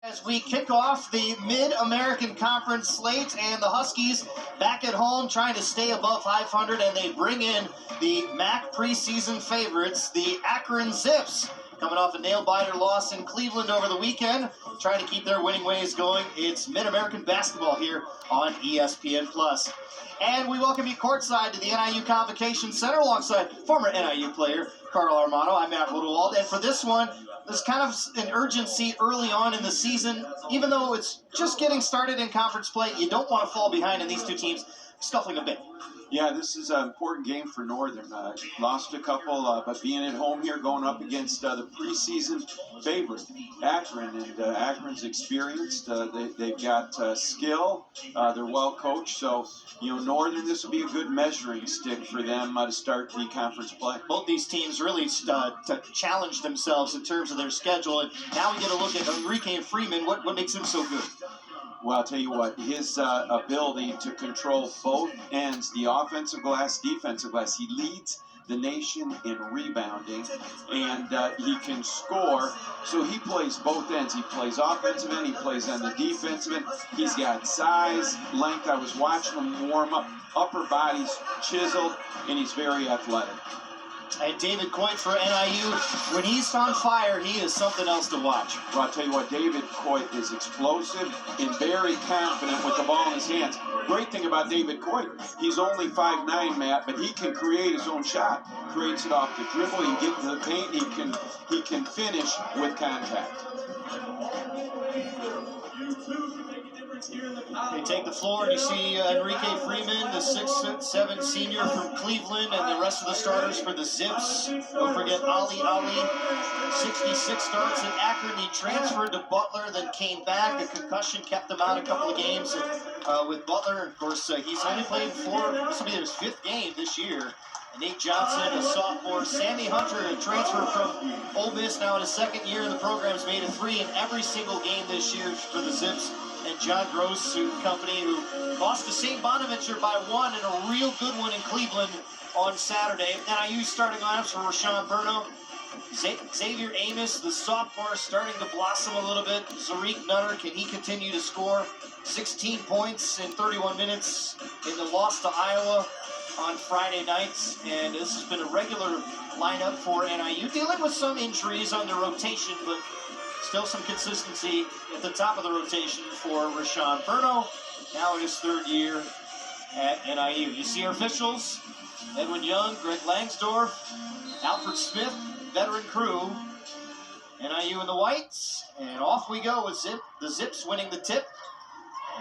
As we kick off the Mid-American Conference slate, and the Huskies back at home trying to stay above 500, and they bring in the MAC preseason favorites, the Akron Zips, coming off a nail-biter loss in Cleveland over the weekend, trying to keep their winning ways going. It's Mid-American basketball here on ESPN+. And we welcome you courtside to the NIU Convocation Center alongside former NIU player Carl Armato. I'm Matt Rodewald, and for this one, there's kind of an urgency early on in the season. Even though it's just getting started in conference play, you don't want to fall behind, and these two teams scuffling a bit. Yeah, this is an important game for Northern. Lost a couple, but being at home here, going up against the preseason favorite, Akron. And Akron's experienced. They've got skill. They're well coached. So, Northern, this will be a good measuring stick for them to start the conference play. Both these teams really to challenge themselves in terms of their schedule. And now we get a look at Enrique Freeman. What makes him so good? Well, I'll tell you what, his ability to control both ends, the offensive glass, defensive glass, he leads the nation in rebounding, and he can score. So he plays both ends. He plays offensive end, he plays on the defensive end. He's got size, length. I was watching him warm up, upper body's chiseled, and he's very athletic. And David Coit for NIU, when he's on fire, he is something else to watch. Well, I'll tell you what, David Coit is explosive and very confident with the ball in his hands. Great thing about David Coit, he's only 5'9", Matt, but he can create his own shot. Creates it off the dribble, he gets to the paint, he can finish with contact. They take the floor, and you see Enrique Freeman, the 6'7" senior from Cleveland, and the rest of the starters for the Zips. Don't forget Ali, 66 starts at Akron. He transferred to Butler, then came back. A concussion kept him out a couple of games with Butler. Of course, he's only played this will be his 5th game this year. Nate Johnson, a sophomore. Sammy Hunter, a transfer from Ole Miss, now in his 2nd year in the program, has made a 3 in every single game this year for the Zips. And John Gross and company, who lost to St. Bonaventure by 1 in a real good one in Cleveland on Saturday. NIU starting lineups for Rashawn Burno. Xavier Amos, the sophomore, starting to blossom a little bit. Zarik Nutter, can he continue to score? 16 points in 31 minutes in the loss to Iowa on Friday nights, and this has been a regular lineup for NIU, dealing with some injuries on the rotation, but still some consistency at the top of the rotation for Rashawn Burno, now in his 3rd year at NIU. You see our officials, Edwin Young, Greg Langsdorff, Alfred Smith, veteran crew, NIU in the whites, and off we go with the Zips winning the tip,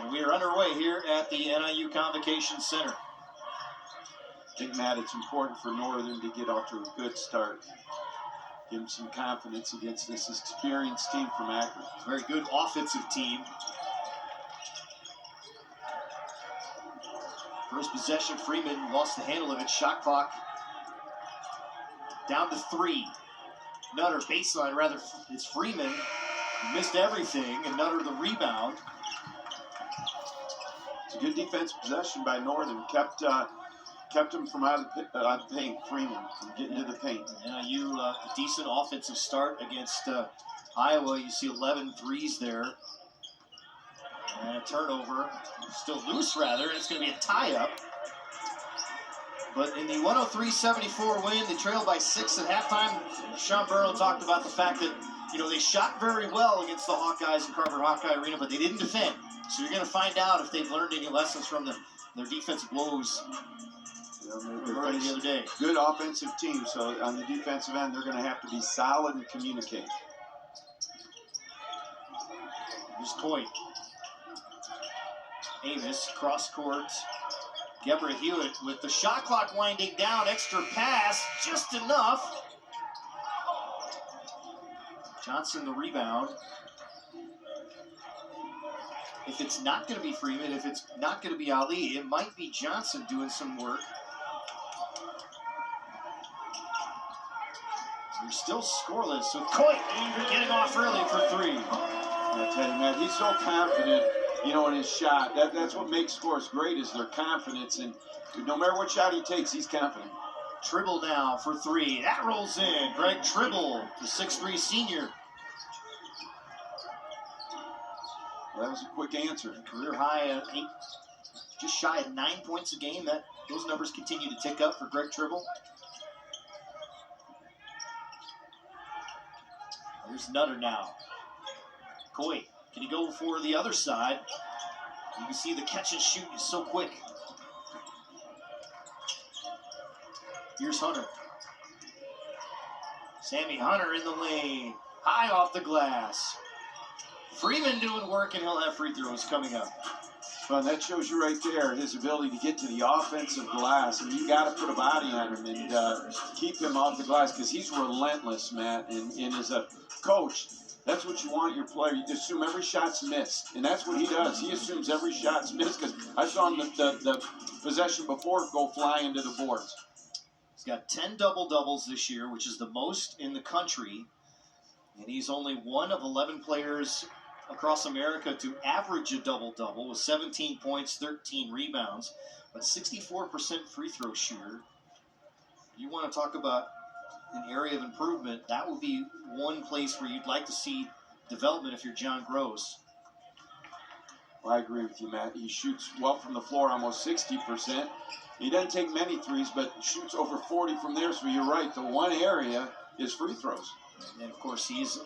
and we are underway here at the NIU Convocation Center. I think, Matt, it's important for Northern to get off to a good start. Give them some confidence against this experienced team from Akron. Very good offensive team. First possession, Freeman lost the handle of it. Shot clock down to 3. Nutter, baseline rather, it's Freeman. Missed everything, and Nutter the rebound. It's a good defensive possession by Northern. Kept him from out of the paint, Freeman, from getting to the paint. NIU, a decent offensive start against Iowa. You see 11 threes there. And a turnover, still loose rather, and it's going to be a tie-up. But in the 103-74 win, they trailed by 6 at halftime. Sean Burno talked about the fact that, they shot very well against the Hawkeyes in Carver Hawkeye Arena, but they didn't defend. So you're going to find out if they've learned any lessons from their defensive woes. The other day. Good offensive team, so on the defensive end, they're going to have to be solid and communicate. Here's Coit. Amos, cross court. Gebra Hewitt with the shot clock winding down. Extra pass, just enough. Johnson the rebound. If it's not going to be Freeman, if it's not going to be Ali, it might be Johnson doing some work. You're still scoreless, so Coit getting off early for 3. I tell you, man, he's so confident, in his shot. That's what makes scores great, is their confidence. And no matter what shot he takes, he's confident. Tribble now for 3. That rolls in. Greg Tribble, the 6'3" senior. Well, that was a quick answer. Career high at 8, just shy of 9 points a game. Those numbers continue to tick up for Greg Tribble. Here's Nutter now. Coy, can he go for the other side? You can see the catch and shoot is so quick. Here's Hunter. Sammy Hunter in the lane. High off the glass. Freeman doing work, and he'll have free throws coming up. Well, that shows you right there his ability to get to the offensive glass, and you got to put a body on him and keep him off the glass because he's relentless, Matt. And as a coach, that's what you want your player. You assume every shot's missed, and that's what he does. He assumes every shot's missed because I saw him the possession before go fly into the boards. He's got 10 double-doubles this year, which is the most in the country, and he's only one of 11 players across America to average a double-double with 17 points, 13 rebounds, but 64% free throw shooter. You want to talk about an area of improvement, that would be one place where you'd like to see development if you're John Gross. Well, I agree with you, Matt. He shoots well from the floor, almost 60%. He doesn't take many threes, but shoots over 40 from there, so you're right. The one area is free throws. And, of course, he's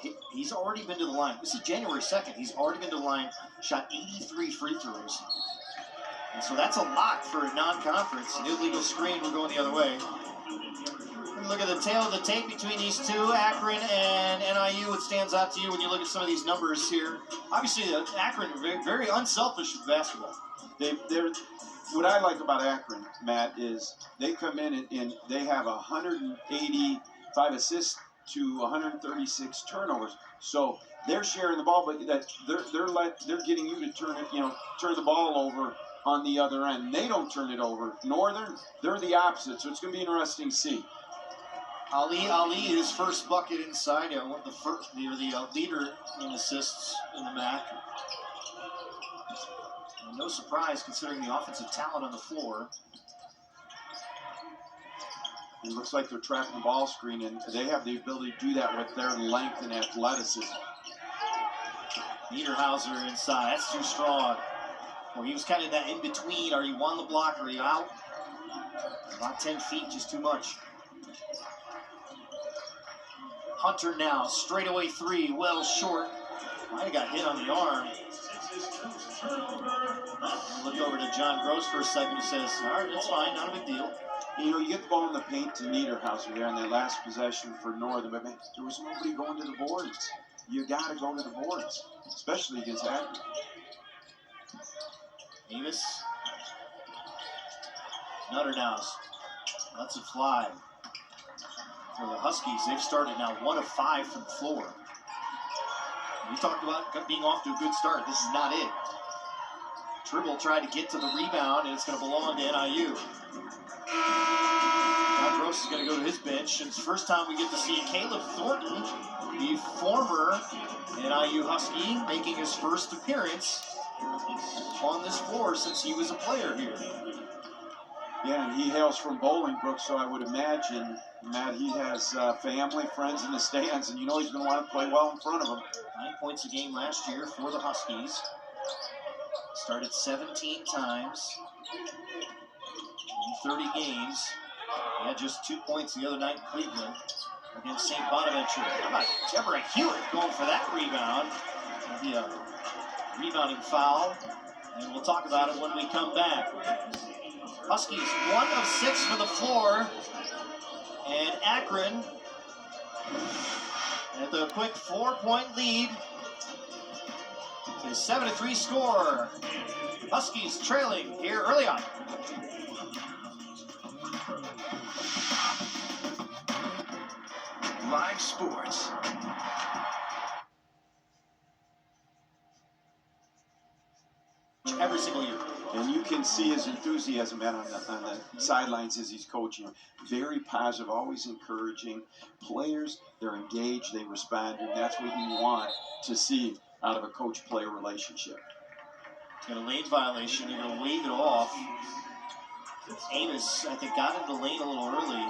already been to the line. This is January 2nd. He's already been to the line, shot 83 free throws. And so that's a lot for a non-conference. An illegal screen, we're going the other way. Look at the tail of the tape between these two, Akron and NIU. What stands out to you when you look at some of these numbers here? Obviously, Akron very, very unselfish with basketball. What I like about Akron, Matt, is they come in and they have 185 assists to 136 turnovers. So they're sharing the ball, but they're getting you to turn the ball over on the other end. They don't turn it over. Northern, they're the opposite. So it's going to be interesting to see. Ali, his first bucket inside. The leader in assists in the MAC. And no surprise considering the offensive talent on the floor. It looks like they're trapping the ball screen, and they have the ability to do that with their length and athleticism. Niederhauser inside. That's too strong. Well, he was kind of that in-between. Are you on the block or are you out? About 10 feet, just too much. Hunter now, straightaway three, well short. Might have got hit on the arm. Look over to John Gross for a second, who says, all right, that's fine, not a big deal. You get the ball in the paint to Niederhauser there on that last possession for Northern, but man, there was nobody going to the boards. You got to go to the boards, especially against Akron. Davis. Nutter now lets it fly. For the Huskies, they've started now 1 of 5 from the floor. We talked about being off to a good start. This is not it. Tribble tried to get to the rebound, and it's going to belong to NIU. John Gross is going to go to his bench. And it's the first time we get to see Caleb Thornton, the former NIU Husky, making his first appearance on this floor since he was a player here. Yeah, and he hails from Bolingbrook, so I would imagine, Matt, he has family, friends in the stands, and you know he's going to want to play well in front of them. 9 points a game last year for the Huskies. Started 17 times in 30 games. He had just 2 points the other night in Cleveland against St. Bonaventure. How about Deborah Hewitt going for that rebound? It'll be a rebounding foul, and we'll talk about it when we come back. Huskies 1 of 6 for the floor, and Akron at the quick 4-point lead. It's a 7-3 score. Huskies trailing here early on. Live sports. Every single year. And you can see his enthusiasm, man, on the sidelines as he's coaching. Very positive, always encouraging. Players, they're engaged, they respond, and that's what you want to see out of a coach-player relationship. Got a lane violation. They're going to wave it off. Amos, I think, got into the lane a little early.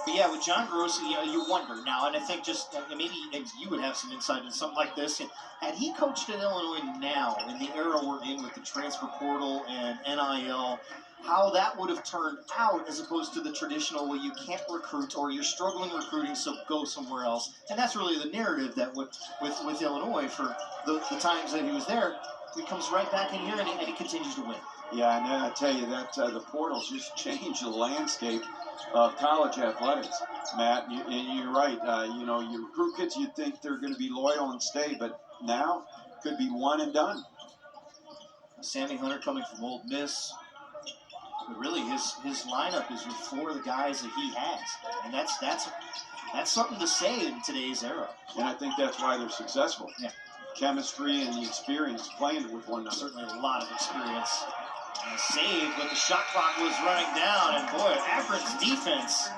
But yeah, with John Gross, you wonder now, and I think just maybe you would have some insight into something like this. And had he coached at Illinois now, in the era we're in with the transfer portal and NIL, how that would have turned out as opposed to the traditional, well, you can't recruit or you're struggling recruiting, so go somewhere else. And that's really the narrative that with Illinois for the times that he was there. He comes right back in here and he continues to win. Yeah, and I tell you that the portals just changed the landscape of college athletics, Matt. And you're right. You recruit kids, you'd think they're going to be loyal and stay, but now could be one and done. Sammy Hunter coming from Old Miss. But really, his lineup is with 4 of the guys that he has, and that's something to say in today's era. And I think that's why they're successful. Yeah, chemistry and the experience playing with one another. Certainly a lot of experience. Saved, but the shot clock was running down, and boy, Akron's defense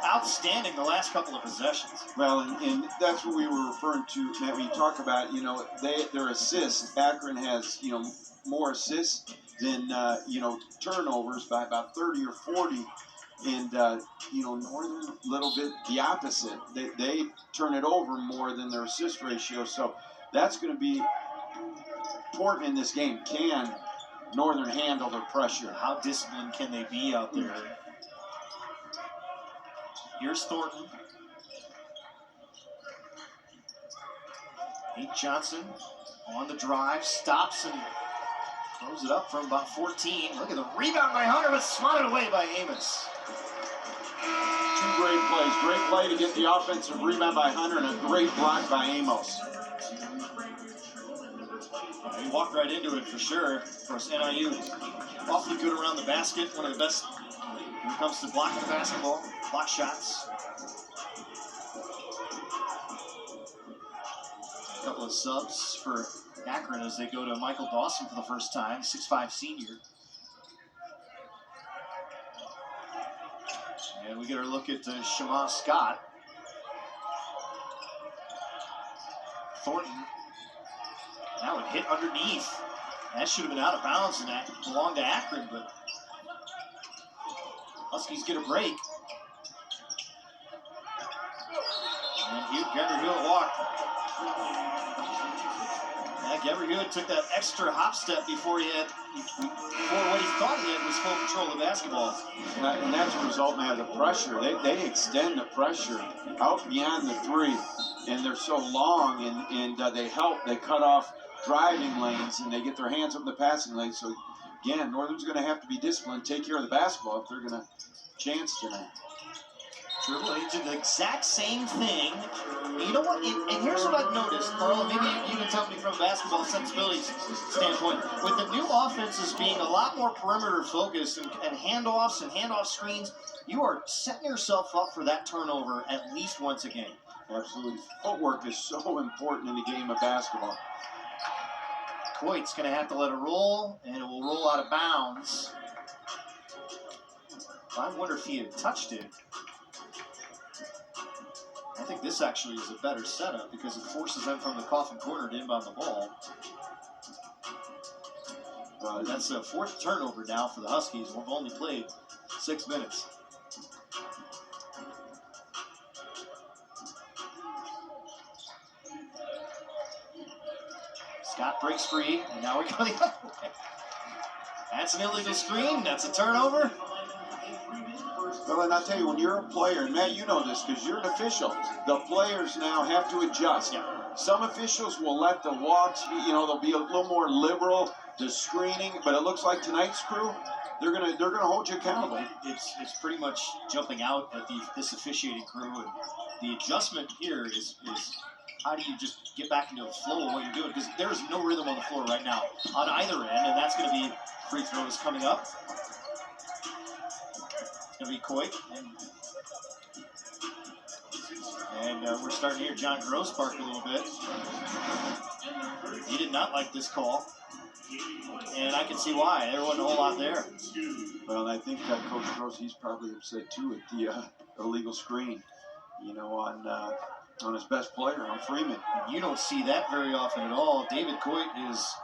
outstanding the last couple of possessions. Well, and that's what we were referring to, Matt, when you talk about, their assists. Akron has, more assists than, turnovers by about 30 or 40. And, Northern, a little bit the opposite. They turn it over more than their assist ratio. So that's going to be important in this game. Can Northern handle their pressure? How disciplined can they be out there? Here's Thornton. Nate Johnson on the drive, stops and throws it up from about 14. Look at the rebound by Hunter, but swatted away by Amos. 2 great plays. Great play to get the offensive rebound by Hunter and a great block by Amos. He walked right into it for sure. Of course, NIU awfully good around the basket. One of the best when it comes to blocking the basketball, block shots. A couple of subs for Akron as they go to Michael Dawson for the first time, 6'5" senior. And we get our look at Shema Scott. Thornton. That would hit underneath. That should have been out of bounds and that belonged to Akron, but Huskies get a break. And Gever Hewitt walked. Yeah, Gever Hewitt took that extra hop step before what he thought he had was full control of the basketball. And that's a result now of the pressure. They extend the pressure out beyond the 3, and they're so long, and they help. They cut off driving lanes, and they get their hands up in the passing lane. So, again, Northern's going to have to be disciplined, take care of the basketball if they're going to chance tonight. Dribble, he did the exact same thing. You know what? And here's what I've noticed, Carl. Maybe you can tell me from a basketball sensibility standpoint. With the new offenses being a lot more perimeter focused and handoffs and handoff screens, you are setting yourself up for that turnover at least once a game. Absolutely. Footwork is so important in the game of basketball. Coit's going to have to let it roll, and it will roll out of bounds. I wonder if he had touched it. I think this actually is a better setup because it forces them from the coffin corner to inbound the ball. That's a 4th turnover now for the Huskies. We've only played 6 minutes. Scott breaks free, and now we go the other way. That's an illegal screen. That's a turnover. Well, and I'll tell you, when you're a player, and Matt, you know this because you're an official, the players now have to adjust. Yeah. Some officials will let the walks, they'll be a little more liberal to screening, but it looks like tonight's crew, they're gonna hold you accountable. It's pretty much jumping out at this officiating crew, and the adjustment here is how do you just get back into the flow of what you're doing? Because there's no rhythm on the floor right now on either end, and that's going to be free throws coming up. It's going to be Coit. And we're starting to hear John Gross bark a little bit. He did not like this call. And I can see why. There wasn't a whole lot there. Well, I think Coach Gross, he's probably upset too at the illegal screen, on his best player, on Freeman. You don't see that very often at all. David Coit is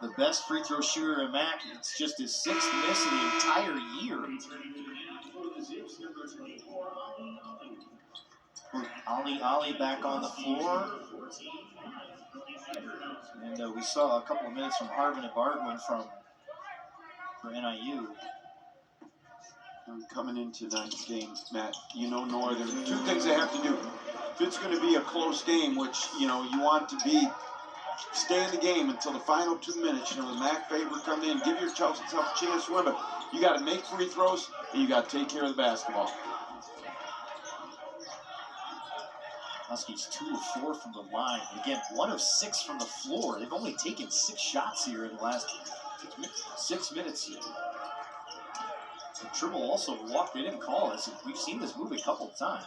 the best free throw shooter in MAC. It's just his 6th miss of the entire year. Ali back on the floor. And we saw a couple of minutes from Harvin and Bardwin for NIU. Coming into tonight's game, Matt, you know Northern, 2 things they have to do. If it's going to be a close game, which, you want to be, stay in the game until the final 2 minutes. The MAC favorite come in, give yourself a chance to win, but you got to make free throws and you got to take care of the basketball. Huskies 2 of 4 from the line. Again, 1 of 6 from the floor. They've only taken 6 shots here in the last 6 minutes here. Tribble also walked. They didn't call this. We've seen this move a couple of times.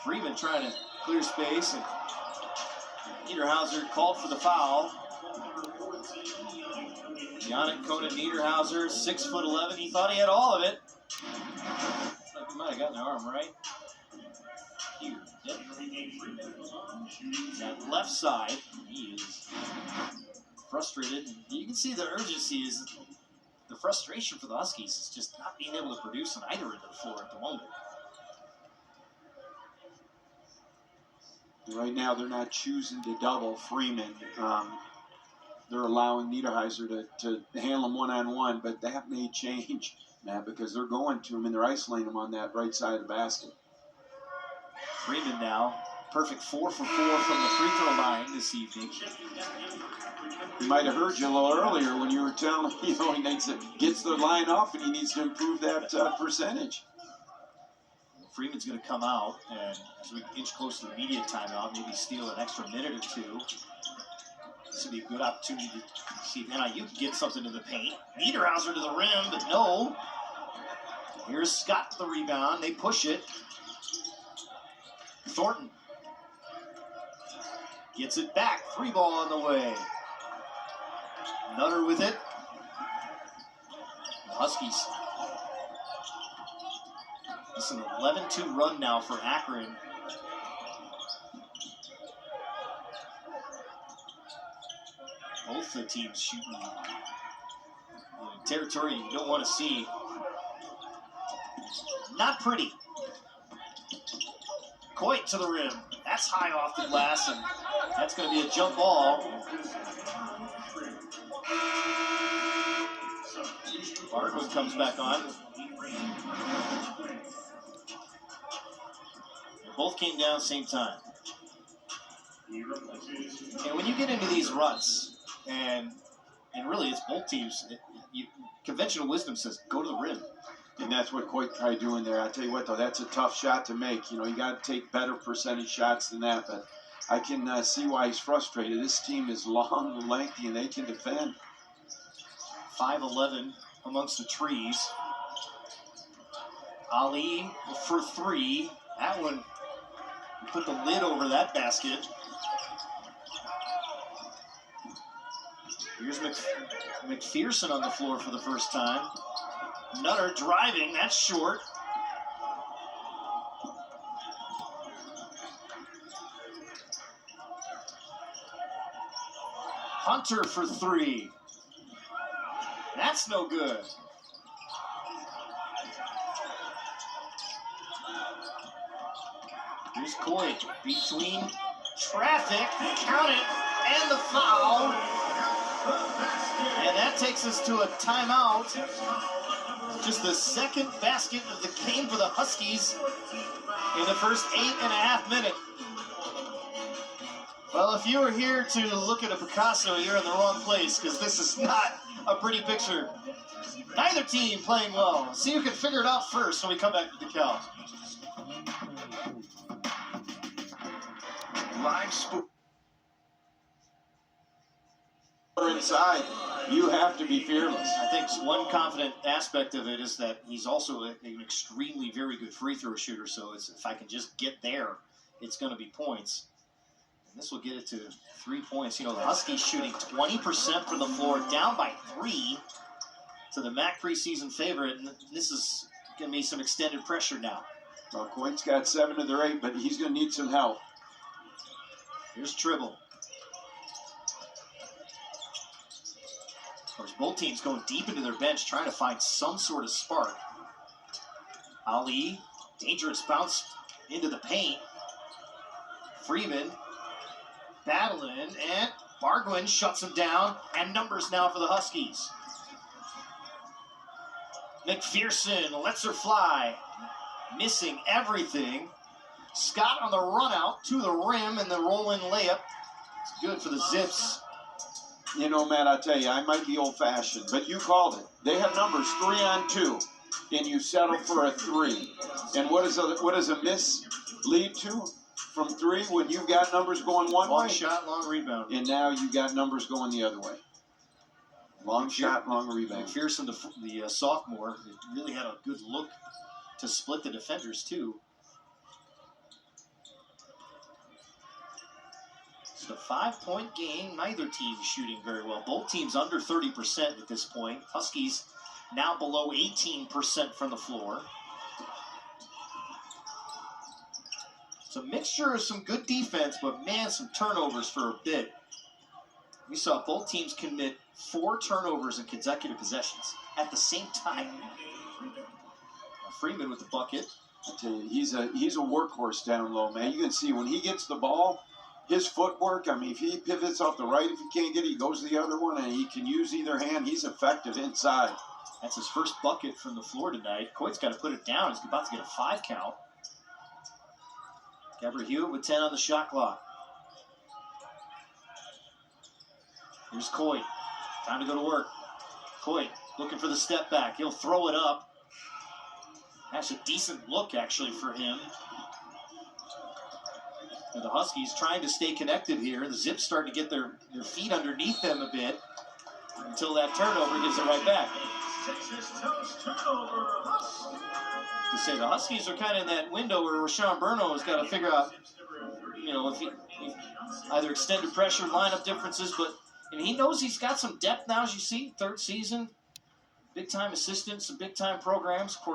Freeman trying to clear space, and Niederhauser called for the foul. Yannick Conan Niederhauser, 6'11". He thought he had all of it. Looks like he might have gotten the arm right. Here, yep. That left side, he is frustrated. You can see the urgency is. The frustration for the Huskies is just not being able to produce on either end of the floor at the moment. Right now, they're not choosing to double Freeman. They're allowing Niederhauser to handle him one-on-one, but that may change, Matt, because they're going to him and they're isolating him on that right side of the basket. Freeman now, perfect 4 for 4 from the free throw line this evening. He might have heard you a little earlier when you were telling him, he needs to gets the line off and he needs to improve that percentage. Freeman's going to come out, and as we inch close to the media timeout, maybe steal an extra minute or 2. This would be a good opportunity to see if NIU can get something to the paint. Niederhauser to the rim, but no. Here's Scott with the rebound. They push it. Thornton gets it back. 3 ball on the way. Nutter with it. The Huskies. It's an 11-2 run now for Akron. Both the teams shooting in territory you don't want to see. Not pretty. Coit to the rim. That's high off the glass, and that's going to be a jump ball. Bardwin comes back on. They both came down at the same time. And when you get into these ruts, and really it's both teams, conventional wisdom says go to the rim. And that's what Coit tried doing there. I tell you what, though, that's a tough shot to make. You got to take better percentage shots than that. But I can see why he's frustrated. This team is long and lengthy, and they can defend. 5'11" amongst the trees. Ali for 3. That one put the lid over that basket. Here's McPherson on the floor for the first time. Nutter driving, that's short. Hunter for 3. That's no good. Here's Coit between traffic, count it, and the foul. And that takes us to a timeout. Just the second basket of the game for the Huskies in the first 8.5 minutes. Well, if you were here to look at a Picasso, you're in the wrong place, because this is not a pretty picture. Neither team playing well. See who can figure it out first when we come back to the Cal. Live sport. Inside, you have to be fearless. I think one confident aspect of it is that he's also an extremely very good free throw shooter. So if I can just get there, it's going to be points. And this will get it to 3 points. The Huskies shooting 20% from the floor, down by 3 to the MAC preseason favorite. And this is going to be some extended pressure now. Well, Coit's got 7 of their 8, but he's going to need some help. Here's Tribble. course, both teams going deep into their bench, trying to find some sort of spark. Ali, dangerous bounce into the paint. Freeman battling, and Bargwin shuts him down, and numbers now for the Huskies. McPherson lets her fly, missing everything. Scott on the run out to the rim, and the roll-in layup. It's good for the Zips. You know, Matt, I tell you, I might be old-fashioned, but you called it. They have numbers 3-on-2, and you settle for a 3. And what does a miss lead to from 3 when you've got numbers going one way? Long shot, long rebound. And now you got numbers going the other way. Long shot, long rebound. McPherson, the sophomore, really had a good look to split the defenders, too. It's a 5-point game. Neither team shooting very well. Both teams under 30% at this point. Huskies now below 18% from the floor. It's a mixture of some good defense, but man, some turnovers for a bit. We saw both teams commit 4 turnovers in consecutive possessions at the same time. Freeman with the bucket. I tell you, he's a workhorse down low, man. You can see when he gets the ball, his footwork, I mean, if he pivots off the right, if he can't get it, he goes to the other one, and he can use either hand. He's effective inside. That's his first bucket from the floor tonight. Coit's got to put it down. He's about to get a 5 count. Gabriel Hewitt with 10 on the shot clock. Here's Coit. Time to go to work. Coit looking for the step back. He'll throw it up. That's a decent look, actually, for him. And the Huskies trying to stay connected here. The Zips starting to get their feet underneath them a bit until that turnover gives it right back. To say the Huskies are kind of in that window where Rashawn Burno has got to figure out, you know, if he either extended pressure, lineup differences, but and he knows he's got some depth now, as you see, 3rd season, big-time assistants, some big-time programs. Of course,